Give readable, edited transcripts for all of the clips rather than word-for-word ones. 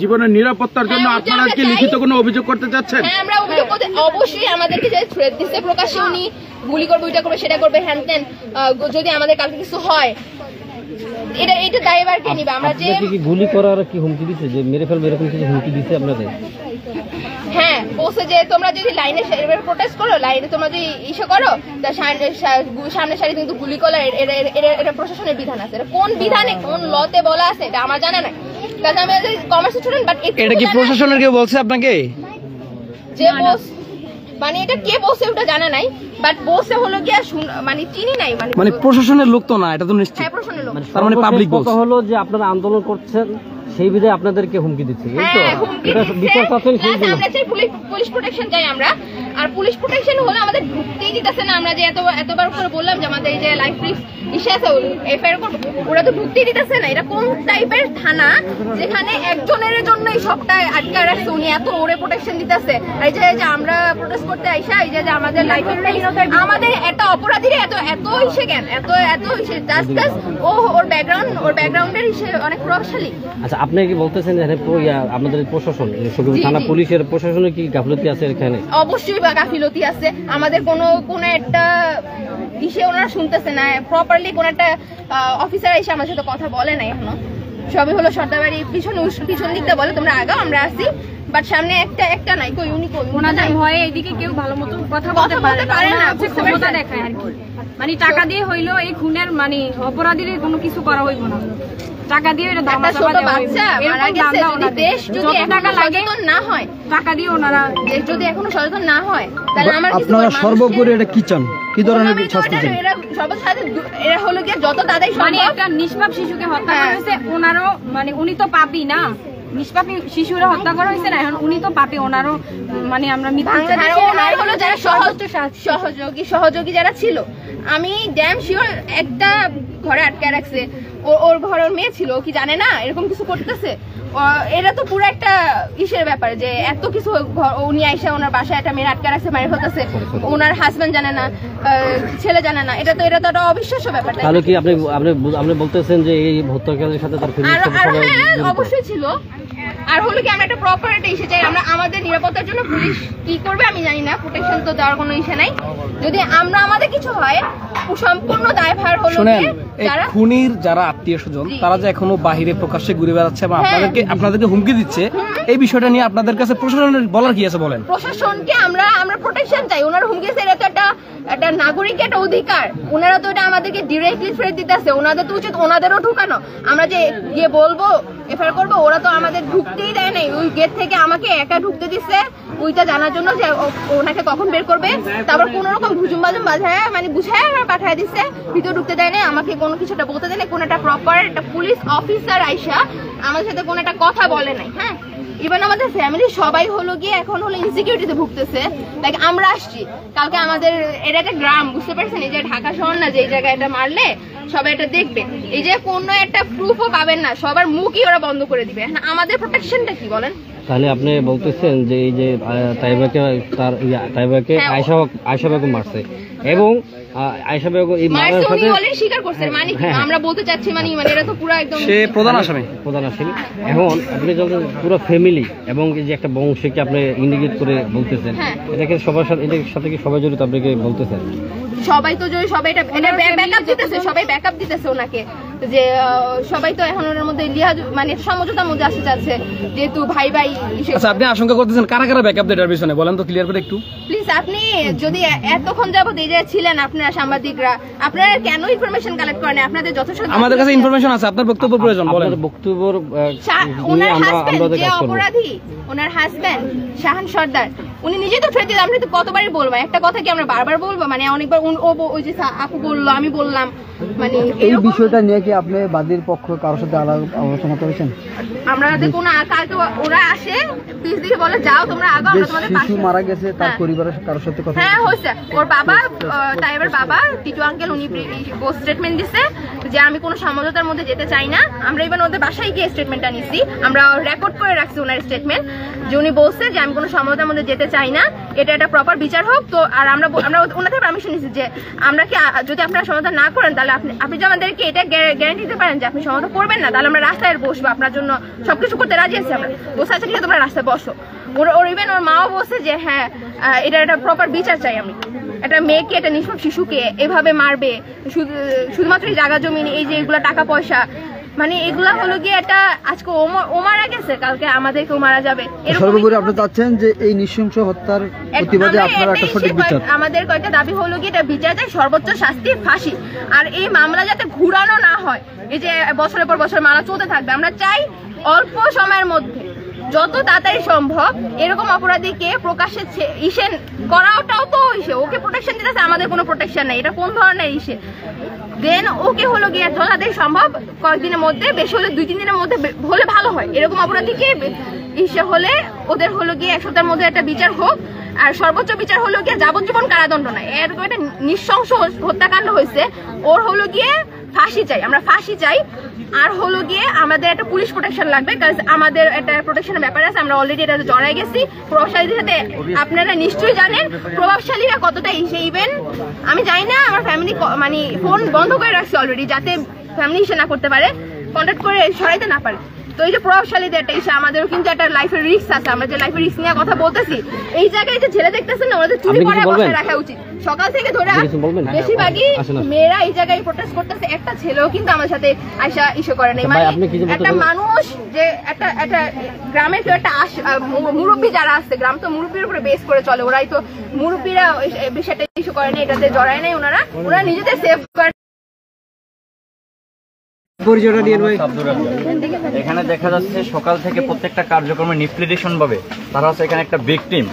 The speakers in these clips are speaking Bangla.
জীবনের নিরাপত্তার জন্য আপনারা কি লিখিত কোনো অভিযোগ করতে চাচ্ছেন? হ্যাঁ, আমরা অভিযোগ করতে অবশ্যই আমাদেরকে যে থ্রেট দিচ্ছে প্রকাশ্যে উনি গুলি করবে, ওইটা করবে, সেটা করবে, হ্যান ত্যান, যদি আমাদের কালকে কিছু হয় এটা দায়ভার কে নিবে? আমরা যে গুলি করার কি হুমকি দিচ্ছে, যে মেরে ফেলবে এরকম কিছু হুমকি দিচ্ছে আপনাদের? হ্যাঁ, বলছে যে তোমরা যদি লাইনে প্রোটেস্ট করো, লাইনে তোমরা যদি ইস্যু করো, তার সামনে সারি কিন্তু গুলি করা এটা প্রশাসনের বিধান আছে। এটা কোন বিধানে, কোন লতে বলা আছে এটা আমার জানা নাই। কারণ আমি কমার্স স্টুডেন্ট, বাট এটা কি প্রশাসনের কেউ বলছে আপনাকে? যে মানে এটা কে বলছে ওটা জানা নাই, বাট বলছে হলো কি মানে চিনি নাই, মানে প্রশাসনের লোক তো না, এটা তো নিশ্চিত। হ্যাঁ, প্রশাসনের লোক। তার মানে পাবলিক বলছে হলো যে আপনারা আন্দোলন করছেন, সেই বিধায় আপনাদেরকে হুমকি দিচ্ছে। আমরা চাই পুলিশ প্রোটেকশন চাই আমরা, আর পুলিশ প্রোটেকশন হলে আমাদের ঢুকতেই দিতেছে না। আমরা যে এতবার করে বললাম যে আমাদের এই যে লাইফ রিস্ক ইস্যু আছে, এফআইআর করবো, ওরা তো ঢুকতেই দিতেছে না। এটা কোন টাইপের থানা যেখানে একজনের জন্য এই সবটা আটকা রাখছে, উনি এত ওরে প্রোটেকশন দিতেছে। এই যে আমরা প্রোটেস্ট করতে আইসা এই যে আমাদের লাইফের আমাদের একটা অপরাধীর এত ইসে কেন, এত ইসে জাস্ট ওর ব্যাকগ্রাউন্ডের ইসে অনেক প্রভাবশালী। আচ্ছা, আপনি কি বলতেছেন যে আমাদের প্রশাসন, থানা পুলিশের প্রশাসনের কি গাফিলতি আছে এখানে? অবশ্যই গাফিলতি আছে। আমাদের কোনো একটা ইসে ওনারা শুনতেছে না প্রপারলি, কোন একটা অফিসার এসে আমার সাথে কথা বলে না এখনো। সবই হলো সর্দাবাড়ি পিছন দিকটা বলে তোমরা আগাও, আমরা আসি, বাট সামনে একটা নাই, কই উনি কই ওনাদের ভয়ে এদিকে কেউ ভালো মতো কথা বলতে পারে না, ক্ষমতা দেখায় আর কি। মানে টাকা দিয়ে হইলো এই খুনের মানে অপরাধীর কোনো কিছু করা হইব না, টাকা দিয়ে এটা দাম ছোট বাচ্চা মারা গেছে। যদি দেশ যদি টাকা সচেতন না হয়, টাকা দিয়ে ওনারা দেশ যদি এখনো সচেতন না হয়, তাহলে আমার কিছু আপনারা সর্বোপরি এটা কি চান, কি ধরনের শাস্তি চান? এরা হলো কি যত তাদের মানে একটা নিষ্পাপ শিশুকে হত্যা করা হয়েছে, ওনারও মানে উনি তো পাপী না, নিষ্পাপী শিশুরা হত্যা করা হয়েছে না, এখন উনি তো পাপী, ওনারও মানে আমরা ওনার হলো যারা সহযোগী যারা ছিল, আমি ড্যাম শিওর একটা ঘরে আটকে রাখছে, ওর ঘরের মেয়ে ছিল, কি জানে না এরকম কিছু করতেছে। এটা তো পুরো একটা ইসের ব্যাপার যে এত কিছু উনি আইসা ওনার বাসায় একটা মেয়ে আটকে রাখছে, মায়ের হতেছে, ওনার হাজবেন্ড জানে না, ছেলে জানে না। এটা তো একটা অবিশ্বাস্য ব্যাপার। তাহলে কি আপনি বলতেছেন যে এই হত্যাকারীর সাথে তার ফ্যামিলি অবশ্যই ছিল। আর হলো কি আমরা একটা প্রপার একটা ইস্যু চাই। আমরা আমাদের নিরাপত্তার জন্য পুলিশ কি করবে আমি জানি না, প্রোটেকশন তো দেওয়ার কোনো ইস্যু নাই। যদি আমাদের কিছু হয়, সম্পূর্ণ দায়ভার হলো যারা খুনির যারা আত্মীয় স্বজন, তারা যে এখনো বাহিরে প্রকাশ্যে ঘুরে বেড়াচ্ছে এবং আপনাদেরকে হুমকি দিচ্ছে, এই বিষয়টা নিয়ে আপনাদের কাছে প্রশাসনের বলার কি আছে বলেন? প্রশাসনকে আমরা প্রোটেকশন চাই। ওনারা হুমকি দিচ্ছে, এটা তো একটা নাগরিকের একটা অধিকার। ওনারা তো এটা আমাদেরকে ডিরেক্টলি থ্রেট দিতেছে, ওনাদের তো উচিত ওনাদেরও ঢুকানো। আমরা যে গিয়ে বলবো এফআইআর করবো, ওরা তো আমাদের ঢুকতেই দেয় নাই। ওই গেট থেকে আমাকে একা ঢুকতে দিচ্ছে ওইটা জানার জন্য যে ওনাকে কখন বের করবে। তারপর কোন রকম ঘুজুম বাজায় মানে বুঝায় আমার পাঠায় দিচ্ছে, ভিতরে ঢুকতে দেয় নাই, আমাকে কোনো কিছুটা বলতে দেয় নাই। কোনো একটা প্রপার একটা পুলিশ অফিসার আইসা আমাদের সাথে কোনো একটা কথা বলে নাই। হ্যাঁ, ইভেন আমাদের ফ্যামিলি সবাই হলো গিয়ে এখন হলো ইনসিকিউরিটিতে ভুগতেছে। লাইক আমরা আসছি কালকে, আমাদের এটা একটা গ্রাম, বুঝতে পারছেন? এই যে ঢাকা শহর না, যে এই জায়গায় এটা মারলে সবাই এটা দেখবে, এই যে কোনো একটা প্রুফও পাবেন না, সবার মুখই ওরা বন্ধ করে দিবে। আমাদের প্রোটেকশনটা কি বলেন? তাহলে আপনি বলতেছেন যে এই যে তাইবাকে আয়েশা বেগম মারছে এবং আয়েশা বেগম এই মারার সাথে স্বীকার করছে, মানে আমরা বলতে চাচ্ছি মানে এরা তো পুরো একদম সে প্রধান আসামি। এখন আপনি যখন পুরো ফ্যামিলি এবং এই যে একটা বংশকে আপনি ইন্ডিকেট করে বলতেছেন, এটাকে সবার সাথে কি সবাই জড়িত আপনাকে বলতেছেন? সবাই তো জড়িত, সবাই এটা ব্যাকআপ দিতেছে, সবাই ব্যাকআপ দিতেছে ওনাকে, যে সবাই তো এখন ওনার মধ্যে লিহাজ মানে সমঝোতার মধ্যে আসতে চাচ্ছে, যেহেতু ভাই। আচ্ছা, আপনি আশঙ্কা করতেছেন কারা ব্যাকআপ দেওয়ার পিছনে বলেন তো, ক্লিয়ার করে একটু প্লিজ। আপনি যদি এতক্ষণ যাবত এই জায়গায় ছিলেন, আপনারা সাংবাদিকরা, আপনারা কেন ইনফরমেশন কালেক্ট করেন? আপনাদের যথেষ্ট আমাদের কাছে ইনফরমেশন আছে, আপনার বক্তব্য প্রয়োজন বলেন। বক্তব্য ওনার হাজবেন্ড যে অপরাধী, ওনার হাজবেন্ড শাহান সর্দার, উনি নিজেই তো থ্রেট দিতে, আমরা তো কতবারই বলবো, একটা কথা কি আমরা বারবার বলবো? মানে অনেকবার ওই যে আপু বললো, আমি বললাম, মানে এই বিষয়টা নিয়ে কি আপনি বাদীর পক্ষ কারোর সাথে আলোচনা করেছেন? আমাদের কোনো কালকে ওরা আসে প্লিজ দিয়ে বলে যাও তোমরা আগে, আমরা তোমাদের শিশু মারা গেছে তার পরিবারের কারোর সাথে কথা? হ্যাঁ হয়েছে, ওর বাবা তাইবার বাবা টিটু আঙ্কেল উনি স্টেটমেন্ট দিচ্ছে যে আমি কোনো সমঝোতার মধ্যে যেতে চাই না। আমরা ইভেন ওদের বাসায় গিয়ে স্টেটমেন্টটা নিচ্ছি, আমরা রেকর্ড করে রাখছি ওনার স্টেটমেন্ট, যে উনি বলছে যে আমি কোনো সমঝোতার মধ্যে যেতে চাই না, এটা একটা প্রপার বিচার হোক। তো আর আমরা ওনাদের পারমিশন নিচ্ছি যে আমরা কি যদি আপনারা সমাধান না করেন তাহলে আপনি যে আমাদেরকে এটা গ্যারান্টি দিতে পারেন যে আপনি সমাধান করবেন না, তাহলে আমরা রাস্তায় বসবো, আপনার জন্য সবকিছু করতে রাজি আছি। আমরা বসে আছি, ঠিক আছে, তোমরা রাস্তায় বসো। ওর ইভেন ওর মাও বলছে যে হ্যাঁ এটা একটা প্রপার বিচার চাই আমি। একটা মেয়েকে, একটা নিষ্পাপ শিশুকে এভাবে মারবে শুধুমাত্র জায়গা জমি, এই যে এগুলা টাকা পয়সা, মানে এগুলা হলো গিয়ে একটা আজকে ও মারা গেছে, কালকে আমাদেরকেও মারা যাবে। সর্বোপরি আপনি চাচ্ছেন যে এই নৃশংস হত্যার প্রতিবাদে আপনারা একটা সঠিক বিচার। আমাদের কয়েকটা দাবি হলো গিয়ে এটা বিচার চাই, সর্বোচ্চ শাস্তি ফাঁসি। আর এই মামলা যাতে ঘুরানো না হয়, এই যে বছরের পর বছর মামলা চলতে থাকবে, আমরা চাই অল্প সময়ের মধ্যে যত তাড়াতাড়ি সম্ভব এরকম অপরাধীকে প্রকাশ্যে ইসেন করাটাও তো ইসে, ওকে প্রোটেকশন দিতেছে, আমাদের কোনো প্রোটেকশন নেই, এটা কোন ধরনের ইসে। দেন ওকে হলো গিয়ে যত তাড়াতাড়ি সম্ভব কয়েকদিনের মধ্যে, বেশি হলে 2-3 দিনের মধ্যে হলে ভালো হয়। এরকম অপরাধীকে ইসে হলে ওদের হলো গিয়ে 1 সপ্তাহের মধ্যে একটা বিচার হোক। আর সর্বোচ্চ বিচার হলো গিয়ে যাবজ্জীবন কারাদণ্ড নয়, এরকম একটা নৃশংস হত্যাকাণ্ড হয়েছে, ওর হলো গিয়ে ফাঁসি চাই, আমরা ফাঁসি চাই। আর হলো গিয়ে আমাদের একটা পুলিশ প্রোটেকশন লাগবে, কারণ আমাদের একটা প্রোটেকশনের ব্যাপার আছে, আমরা অলরেডি এটা জড়াই গেছি প্রভাবশালীদের সাথে। আপনারা নিশ্চয়ই জানেন প্রভাবশালীরা কতটা ইসে, ইভেন আমি জানি না, আমার ফ্যামিলি মানে ফোন বন্ধ করে রাখছে অলরেডি, যাতে ফ্যামিলি ইসে না করতে পারে, কন্ট্যাক্ট করে সরাইতে না পারে। তো এই যে প্রভাবশালীদের একটা ইসে, আমাদেরও কিন্তু একটা লাইফের রিস্ক আছে। আমরা যে লাইফের রিস্ক নিয়ে কথা বলতেছি, এই জায়গায় যে ছেলে দেখতেছেন না, ওনাদের চুরি করে বসায় রাখা উচিত। সকাল থেকে ধরে বেশিরভাগই মেয়েরা এই জায়গায় প্রোটেস্ট করতেছে, একটা ছেলেও কিন্তু আমার সাথে আইসা ইস্যু করে নাই। মানে একটা মানুষ যে একটা গ্রামে কেউ একটা মুরব্বী যারা আছে, গ্রাম তো মুরব্বীর উপরে বেস করে চলে, ওরাই তো মুরব্বীরা বিষয়টা ইস্যু করে নাই, এটাতে জড়ায় নাই, ওনারা নিজেদের সেভ করে। এখানে দেখা যাচ্ছে সকাল থেকে প্রত্যেকটা কার্যক্রমে নিফ্লিডেশন ভাবে তারা হচ্ছে এখানে একটা ভিকটিম,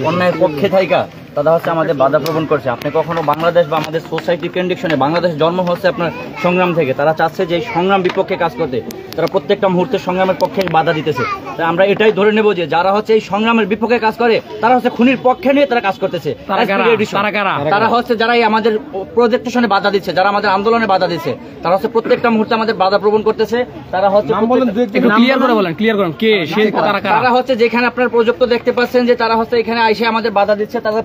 অন্যায়ের পক্ষে থাইকা তারা হচ্ছে আমাদের বাধা প্রবণ করছে। আপনি কখনো বাংলাদেশ বা আমাদের সোসাইটি কন্ডিশনে, বাংলাদেশ জন্ম হচ্ছে আপনার সংগ্রাম থেকে, তারা চাচ্ছে যে এই সংগ্রাম বিপক্ষে কাজ করতে, তারা প্রত্যেকটা মুহূর্তে সংগ্রামের পক্ষে বাধা দিতেছে। তাই আমরা এটাই ধরে নেব যে যারা হচ্ছে এই সংগ্রামের বিপক্ষে কাজ করে তারা হচ্ছে খুনির পক্ষে নিয়ে তারা কাজ করতেছে। তারা হচ্ছে যারা আমাদের প্রজেক্টেশনে বাধা দিচ্ছে, যারা আমাদের আন্দোলনে বাধা দিচ্ছে, তারা হচ্ছে প্রত্যেকটা মুহূর্তে আমাদের বাধা প্রবণ করতেছে। তারা হচ্ছে তারা হচ্ছে যেখানে আপনার প্রজেক্ট দেখতে পাচ্ছেন যে তারা হচ্ছে এখানে আইসে আমাদের বাধা দিচ্ছে, তারা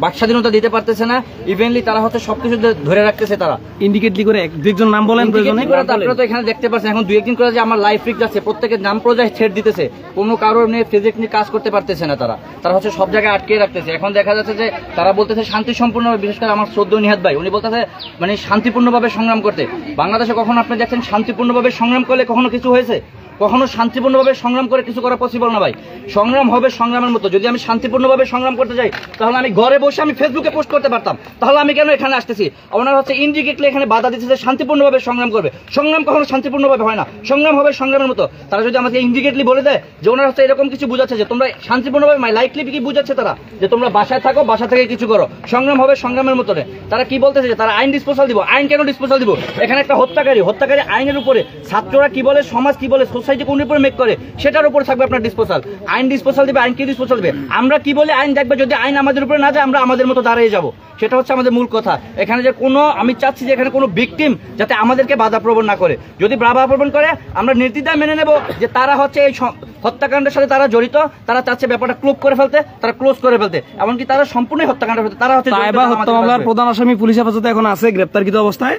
বাক স্বাধীনতা দিতে পারতেছে না, ইভেনলি তারা হচ্ছে সবকিছু ধরে রাখতেছে। তারা ইন্ডিকেটলি করে দুইজন নাম বলেন, আপনারা তো এখানে দেখতে পাচ্ছেন এখন 2-1 দিন করে যে আমার লাইফ রিস্ক যাচ্ছে, প্রত্যেকের নাম প্রজায় ছেড় দিতেছে, কোনো কারোর নিয়ে ফিজিক্স নিয়ে কাজ করতে পারতেছে না। তারা হচ্ছে সব জায়গায় আটকে রাখতেছে। এখন দেখা যাচ্ছে যে তারা বলতেছে শান্তি সম্পূর্ণ, বিশেষ করে আমার শ্রদ্ধেয় নিহাত ভাই, উনি বলতেছে মানে শান্তিপূর্ণভাবে সংগ্রাম করতে। বাংলাদেশে কখনো আপনি দেখছেন শান্তিপূর্ণভাবে সংগ্রাম করলে কখনো কিছু হয়েছে? কখনো শান্তিপূর্ণভাবে সংগ্রাম করে কিছু করা পসিবল না ভাই। সংগ্রাম হবে সংগ্রামের মতো। যদি আমি শান্তিপূর্ণভাবে সংগ্রাম করতে যাই তাহলে আমি ঘরে বসে আমি ফেসবুকে পোস্ট করতে পারতাম, তাহলে আমি কেন এখানে আসতেছি? ওনারা হচ্ছে ইনডিকেটলি এখানে বাধা দিচ্ছে যে শান্তিপূর্ণভাবে সংগ্রাম করবে। সংগ্রাম কখনো শান্তিপূর্ণভাবে হয় না, সংগ্রাম হবে সংগ্রামের মতো। তারা যদি আমাকে ইনডিকেটলি বলে দেয় যে ওনারা হচ্ছে এরকম কিছু বুঝাচ্ছে যে তোমরা শান্তিপূর্ণভাবে লাইকলি কি বুঝাচ্ছে তারা যে তোমরা বাসায় থাকো, বাসা থেকে কিছু করো, সংগ্রাম হবে সংগ্রামের মতো। তারা কি বলতেছে যে তারা আইন ডিসপোজাল দিব। আইন কেন ডিসপোজাল দিব? এখানে একটা হত্যাকারী আইনের উপরে, ছাত্ররা কি বলে, সমাজ কি বলে, সোসাইটি কোন উপরে মেক করে সেটার উপর থাকবে আপনার ডিসপোজাল। আইন ডিসপোজাল দিবে, আইন কি ডিসপোজাল দিবে? আমরা কি বলে আইন দেখবে, যদি আইন আমাদের উপরে না যায় আমরা আমাদের মতো দাঁড়িয়ে যাব, সেটা হচ্ছে আমাদের মূল কথা। এখানে যে কোনো, আমি চাচ্ছি যে এখানে কোনো ভিকটিম যাতে আমাদেরকে বাধা প্রবণ না করে। যদি বাধা প্রবণ করে আমরা নির্দ্বিধায় মেনে নেব যে তারা হচ্ছে এই হত্যাকাণ্ডের সাথে তারা জড়িত, তারা চাচ্ছে ব্যাপারটা ক্লোজ করে ফেলতে, তারা ক্লোজ করে ফেলতে, এমনকি তারা সম্পূর্ণ হত্যাকাণ্ড ফেলতে। তারা হচ্ছে হত্যা মামলার প্রধান আসামি পুলিশ হেফাজতে এখন আছে গ্রেপ্তারকৃত অবস্থায়।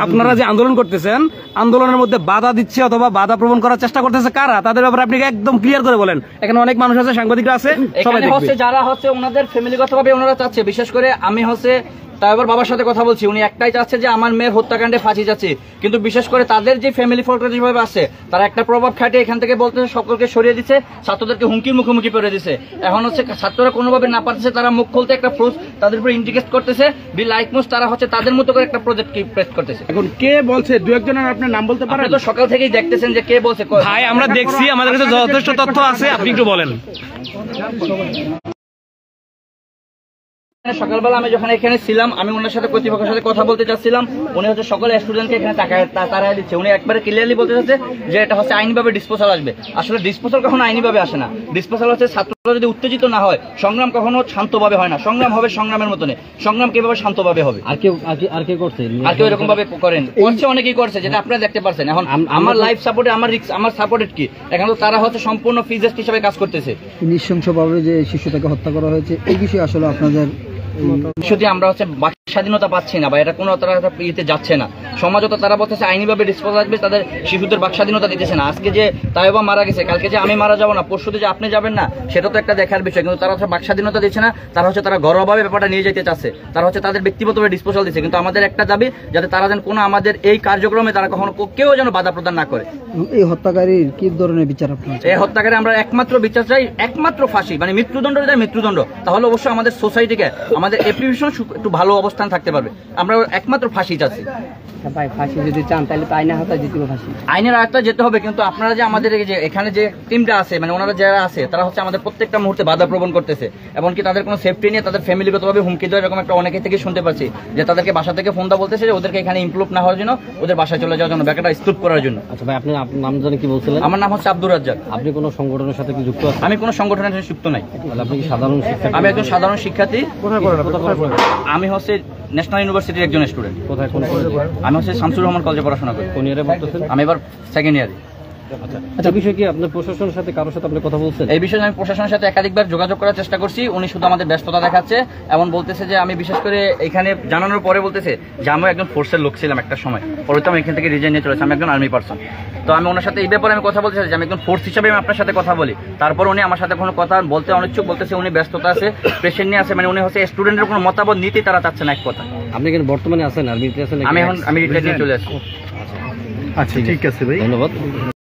আপনারা যে আন্দোলন করতেছেন, আন্দোলনের মধ্যে বাধা দিচ্ছে অথবা বাধা প্রবণ করার চেষ্টা করতেছে কারা, তাদের ব্যাপারে আপনি একদম ক্লিয়ার করে বলেন। এখানে অনেক মানুষ আছে, সাংবাদিকরা আছে, সবাই হচ্ছে যারা হচ্ছে ওনাদের ফ্যামিলিগতভাবে ওনারা চাচ্ছে, বিশেষ করে আমি হচ্ছে তাই আবার বাবার সাথে কথা বলছি, উনি একটাই চাচ্ছে যে আমার মেয়ের হত্যাকাণ্ডে ফাঁসি যাচ্ছে। কিন্তু বিশেষ করে তাদের যে ফ্যামিলি ফোর্স যেভাবে আসছে, তারা একটা প্রভাব খাটিয়ে এখান থেকে বলতেছে সকলকে সরিয়ে দিচ্ছে, ছাত্রদেরকে হুমকির মুখোমুখি করে দিচ্ছে। এখন হচ্ছে ছাত্ররা কোনোভাবে না পারতেছে, তারা মুখ খুলতে একটা ফোর্স তাদের উপরে ইন্ডিকেট করতেছে, বি লাইক মোস্ট তারা হচ্ছে তাদের মতো করে একটা প্রজেক্ট প্রেস করতেছে। এখন কে বলছে? 2-1 জনের আপনার নাম বলতে পারেন? তো সকাল থেকেই দেখতেছেন যে কে বলছে। ভাই আমরা দেখছি, আমাদের কাছে যথেষ্ট তথ্য আছে, আপনি একটু বলেন। সকালবেলা আমি যখন এখানে ছিলাম, আমি ওনার সাথে কর্তৃপক্ষের সাথে কথা বলতে চাচ্ছিলাম, উনি হচ্ছে সকল স্টুডেন্টকে এখানে তাড়াই দিচ্ছে। উনি একবারে ক্লিয়ারলি বলতে চাচ্ছে যে এটা হচ্ছে আইনিভাবে ডিসপোজাল আসবে। আসলে ডিসপোজাল কখনো আইনিভাবে আসে না, ডিসপোজাল হচ্ছে ছাত্র যদি উত্তেজিত না হয়, সংগ্রাম কখনো শান্তভাবে হয় না, সংগ্রাম হবে সংগ্রামের মতনে। সংগ্রাম কিভাবে শান্তভাবে হবে? আর কেউ করছে, আর কেউ এরকম ভাবে করেন, করছে, অনেকেই করছে, যেটা আপনারা দেখতে পাচ্ছেন। এখন আমার লাইফ সাপোর্টে আমার রিস্ক, আমার সাপোর্টেড কি? এখন তো তারা হচ্ছে সম্পূর্ণ ফিজেস্ট হিসেবে কাজ করতেছে। নৃশংসভাবে যে শিশুটাকে হত্যা করা হয়েছে, এই বিষয়ে আসলে আপনাদের যদি আমরা হচ্ছে বাক স্বাধীনতা পাচ্ছি না বা এটা কোনো তারা ইয়েতে যাচ্ছে না, সমাজও তো তারা বলতেছে আইনিভাবে ডিসপোজ আসবে, তাদের শিশুদের বাক স্বাধীনতা দিতেছে না। আজকে যে তাইবা মারা গেছে, কালকে যে আমি মারা যাবো না, পরশুতে যে আপনি যাবেন না, সেটা তো একটা দেখার বিষয়। কিন্তু তারা হচ্ছে বাক স্বাধীনতা দিচ্ছে না, তারা হচ্ছে তারা ঘরোয়াভাবে ব্যাপারটা নিয়ে যেতে চাচ্ছে, তারা হচ্ছে তাদের ব্যক্তিগতভাবে ডিসপোজাল দিচ্ছে। কিন্তু আমাদের একটা দাবি, যাতে তারা যেন কোনো আমাদের এই কার্যক্রমে তারা কখনো কেউ যেন বাধা প্রদান না করে। এই হত্যাকারীর কি ধরনের বিচার আপনার? এই হত্যাকারী আমরা একমাত্র বিচার চাই, একমাত্র ফাঁসি, মানে মৃত্যুদণ্ড চাই, মৃত্যুদণ্ড। তাহলে অবশ্যই আমাদের সোসাইটিকে, আমাদের এপ্রিভিশন একটু ভালো অবস্থান থাকতে পারবে। আমরা একমাত্র ফাঁসি চাচ্ছি। ভাই ফাঁসি যদি চান তাহলে তো আইনের হাতে যেতে হবে, ফাঁসি আইনের আয়ত্তে যেতে হবে। কিন্তু আপনারা যে আমাদের এই যে এখানে যে টিমটা আছে, মানে ওনারা যারা আছে, তারা হচ্ছে আমাদের প্রত্যেকটা মুহূর্তে বাধা প্রবণ করতেছে। এমনকি তাদের কোনো সেফটি নিয়ে তাদের ফ্যামিলিগতভাবে হুমকি দেওয়া, এরকম একটা অনেকে থেকে শুনতে পাচ্ছি যে তাদেরকে বাসা থেকে ফোন দেওয়া বলতেছে যে ওদেরকে এখানে ইমপ্রুভ না হওয়ার জন্য, ওদের বাসায় চলে যাওয়ার জন্য, ব্যাপারটা স্তূপ করার জন্য। আচ্ছা ভাই, আপনি নাম জানেন কি বলছিলেন? আমার নাম হচ্ছে আব্দুর রাজ্জাক। আপনি কোনো সংগঠনের সাথে কি যুক্ত আছেন? আমি কোনো সংগঠনের সাথে যুক্ত নাই। তাহলে আপনি কি সাধারণ শিক্ষার্থী? আমি একজন সাধারণ শিক্ষার্থী। আমি হচ্ছে ন্যাশনাল ইউনিভার্সিটির একজন স্টুডেন্ট। কোথায়, কোন কলেজে? আমি হচ্ছে শামসুর রহমান কলেজে পড়াশোনা করি। কোন ইয়ারে পড়তেছেন? আমি এবার সেকেন্ড ইয়ারে। আচ্ছা, এই বিষয়ে কি আপনার প্রশাসনের সাথে কারোর সাথে আপনি কথা বলছেন? এই বিষয়ে আমি প্রশাসনের সাথে একাধিকবার যোগাযোগ করার চেষ্টা করছি, উনি শুধু আমাদের ব্যস্ততা দেখাচ্ছে। এমন বলতেছে যে আমি বিশেষ করে এখানে জানানোর পরে বলতেছে যে আমি একজন ফোর্সের লোক ছিলাম একটা সময়, পরে তো আমি এখান থেকে রিজাইন নিয়ে চলেছি, আমি একজন আর্মি পার্সন। তো আমি ওনার সাথে এই ব্যাপারে আমি কথা বলতে চাই যে আমি একজন ফোর্স হিসাবে আমি আপনার সাথে কথা বলি। তারপর উনি আমার সাথে কোনো কথা বলতে অনিচ্ছুক, বলতেছে উনি ব্যস্ততা আছে, পেশেন্ট নিয়ে আছে, মানে উনি হচ্ছে স্টুডেন্টের কোনো মতামত নিতেই তারা চাচ্ছে না, এক কথা। আপনি কিন্তু বর্তমানে আছেন, আর্মিতে আছেন? আমি রিটায়ার নিয়ে চলে আসছি। আচ্ছা, ঠিক আছে ভাই, ধন্যবাদ।